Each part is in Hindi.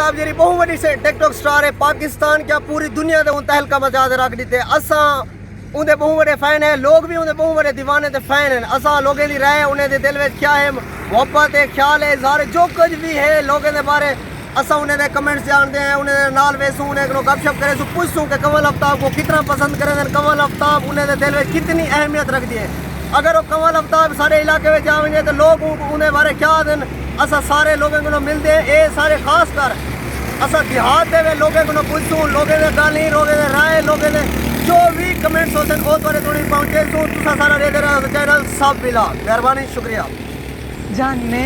आफ्ताब जी बहुत बड़ी से टिकटॉक स्टार है पाकिस्तान क्या पूरी दुनिया दे तहलका मचा दे रख दीते असा उनके बहुत बड़े फैन है लोग भी उनके बहुत बड़े दीवाने ते फैन हैं असा लोगों की राय उन्हें दिल में क्या है मोहब्बत है ख्याल है इजहार जो कुछ भी है लोगों के बारे असा उन्हें कमेंट्स जानते हैं उन्हें नाल वेसूँ उन्हें गपशप करे पूछूँ कि कंवल आफ्ताब को कितना पसंद करें कंवल आफ्ताब उन्हें दिल में कितनी अहमियत रखती है अगर वो कंवल आफ्ताब सारे इलाके में जाएंगे तो लोग उन्हें बारे क्या दिन असा सारे लोगों को मिलते हैं ये सारे खास कर असा देहात के लोगों को पूछूँ लोगों ने गाली लोगों ने राय लोगों ने जो भी कमेंट्स होते हैं वो थोड़े थोड़ी पहुँचे सूँ तुसा सारा दे रहा चैनल सब मिला मेहरबानी शुक्रिया जानने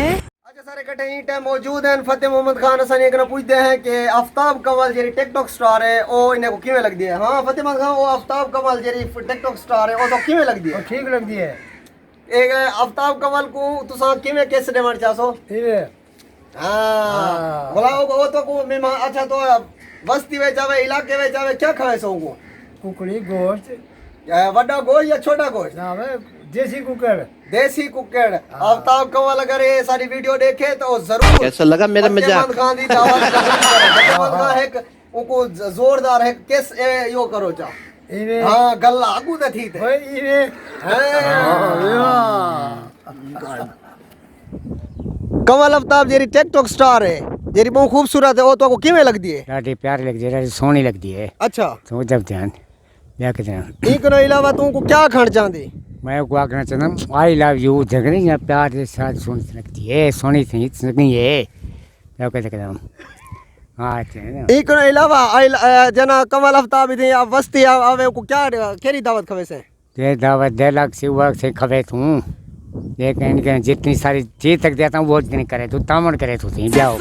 सारे इकट्ठे ही टाइम मौजूद हैं फतेह मोहम्मद खान असन एक पूछते हैं कि आफ्ताब कंवल जी टिकटॉक स्टार है वो इन्हें को किमें लगती है हाँ फतेह मोहम्मद खान वो आफ्ताब कंवल जी टिकटॉक स्टार है वो तो किमें लगती है ठीक लगती है एक आफ्ताब कंवल को तुसा किमें कैसे देवण चाहो हाँ बोला वो तो को मेहमान अच्छा तो बस्ती में जावे इलाके में जावे क्या खाए सो को कुकड़ी गोश्त बड़ा गोश्त या छोटा गोश्त ना देसी कुकर आफ्ताब कंवल अगर ये सारी वीडियो देखे तो जरूर कैसा लगा मेरा मजाक खान दी दावत है उनको जोरदार है किस यो करो चा हाँ गल्ला आगू तो थी Kanwal Aftab Jerry TikTok star है जेरी बहुत खूबसूरत है वो तो किमें लगती है लाडी प्यारी लगती है सोहनी लगती है अच्छा तो जब ध्यान इनको अलावा तुमको क्या खाना चाहती मैं को आखना चाहता हूँ आई लव यू झगड़ी या प्यार के साथ सोनी लगती है सोनी थी नहीं है क्या कहते हैं हाँ इनको अलावा जना कंवल आफ्ताब थी आप वस्ती आवे को क्या केरी दावत खवे से ये दावत 2 लाख से हुआ से खवे तू ये कहीं जितनी सारी चीज तक देता हूँ वो जितनी करे तू तामन करे तू थी ब्याह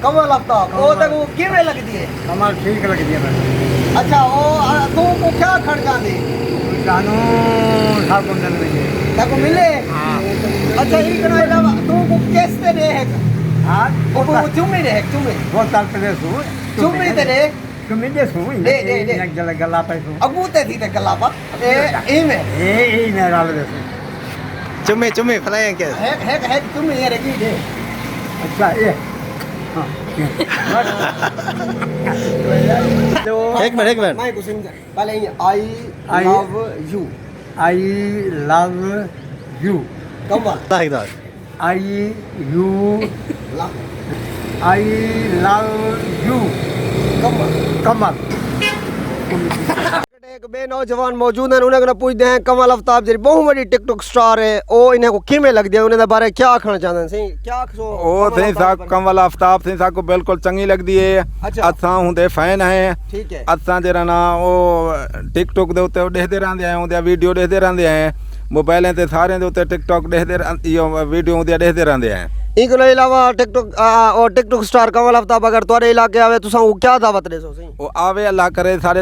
कंवल आफ्ताब वो तक वो किमें लगती है कमल ठीक लगती है अच्छा वो तुमको क्या खड़ जाती जानू ठाकुर तको मिले अच्छा ये करो अलावा तुमको कैसे दे है हाँ वो चुम्मी दे चुम्मी वो ताल पे दे सु चुम्मी दे चुम्मी दे सु दे एक जला गला पे सु अबू ते थी ते गला पर ए में डाल दे सु चुम्मे फलाए क्या है चुम्मी ये रखी दे अच्छा ये एक मिनट मैं कुछ पहले I love you Kanwal I love you Kamal एक बे नौजवान मौजूद हैं उन्हें पूछते हैं कंवल आफ्ताब जी बहुत बड़ी टिकटॉक स्टार है ओ इन्हें को किमें लगती है उन्हें बारे क्या आखना चाहते हैं सही क्या ओ थे सा कंवल आफ्ताब थे सा को बिल्कुल चंगी लगती है अच्छा हुंदे फैन है ठीक है अच्छा जरा ना ओ टिकटॉक दे उत्ते देखदे रहंदे हैं उनदी वीडियो देखदे रहंदे हैं मोबाइल ते सारे दे उत्ते टिकटॉक देखदे यो वीडियो उनदी देखदे रहंदे हैं इनको अलावा टिकटॉक स्टार कंवल आफ्ताब अगर तुम्हारे इलाके आवे तो साऊ क्या दावत दे सो सही वो आवे अल्लाह करे सारे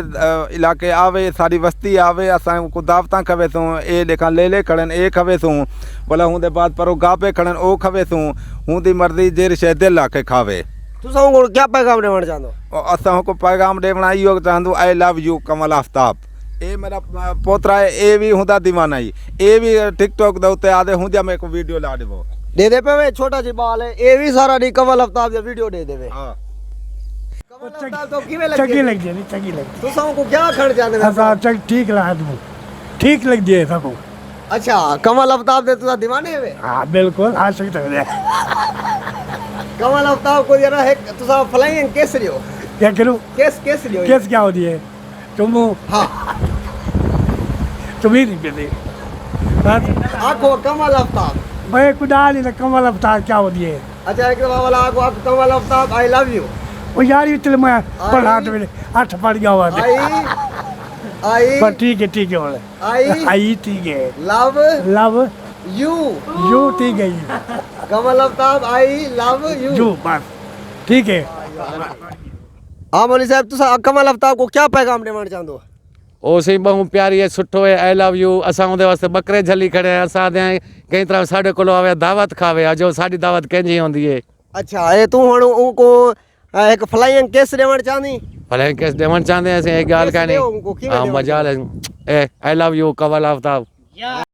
इलाके आवे सारी बस्ती आवे असा को दावतां खवे सो ए लेखा ले खड़न ए खवे सो भला हुंदे बाद परो गापे खड़न ओ खवे सो हुंदी मर्जी जेर शे दिल आके खावे तू साऊ को क्या पैगाम देवण चाहंदो असा को पैगाम देवणा इयो चाहंदो I love you Kanwal Aftab ए मेरा पोतरा है ए भी हुंदा दीवाना ही ए भी टिकटॉक दे उत्ते आदे हुंदा मैं को वीडियो ला देबो दे पे छोटा जी बाल है ये भी सारा नहीं कंवल आफ्ताब वीडियो दे देवे हां कंवल आफ्ताब तो किवें लगी चंगी लगी तो साऊ को क्या खड़ जाते हैं सब ठीक लगा दूं ठीक लग दिए सबको अच्छा कंवल आफ्ताब दे तो दीवाने है हां बिल्कुल आ सकते हैं कंवल आफ्ताब को जरा है तो सा फ्लाइंग कैसे लियो क्या करूं कैसे लियो कैसे क्या होती है तुम हां तुम ही नहीं बेटे बस आको कंवल आफ्ताब मैं कुदाली ना कंवल आफ्ताब क्या होती है अच्छा एक वाला आको कंवल आफ्ताब आई लव यू वो यार इतने मैं पढ़ा तो मेरे 8 पढ़ गया हुआ आई पर ठीक है बोले आई ठीक है लव यू ठीक है कंवल आफ्ताब आई लव यू बस ठीक है हाँ मौलवी साहब तुम कंवल आफ्ताब को क्या पैगाम देना चाहते हो ओ सही बहु प्यारी है सुठो है आई लव यू असा उनके वास्ते बकरे झली खड़े हैं असा कई तरह साढ़े को आवे दावत खावे जो साड़ी दावत कंहिंजी होंदी है अच्छा ये तू हुण उनको एक फ्लाइंग किस ॾियणु चाहंदी भले केस ॾियणु चाहींदे असीं ॻाल्हि किस कान्हे ॾियो उनको, कीअं हा ॾियो मज़ा I love you Kawal Aftab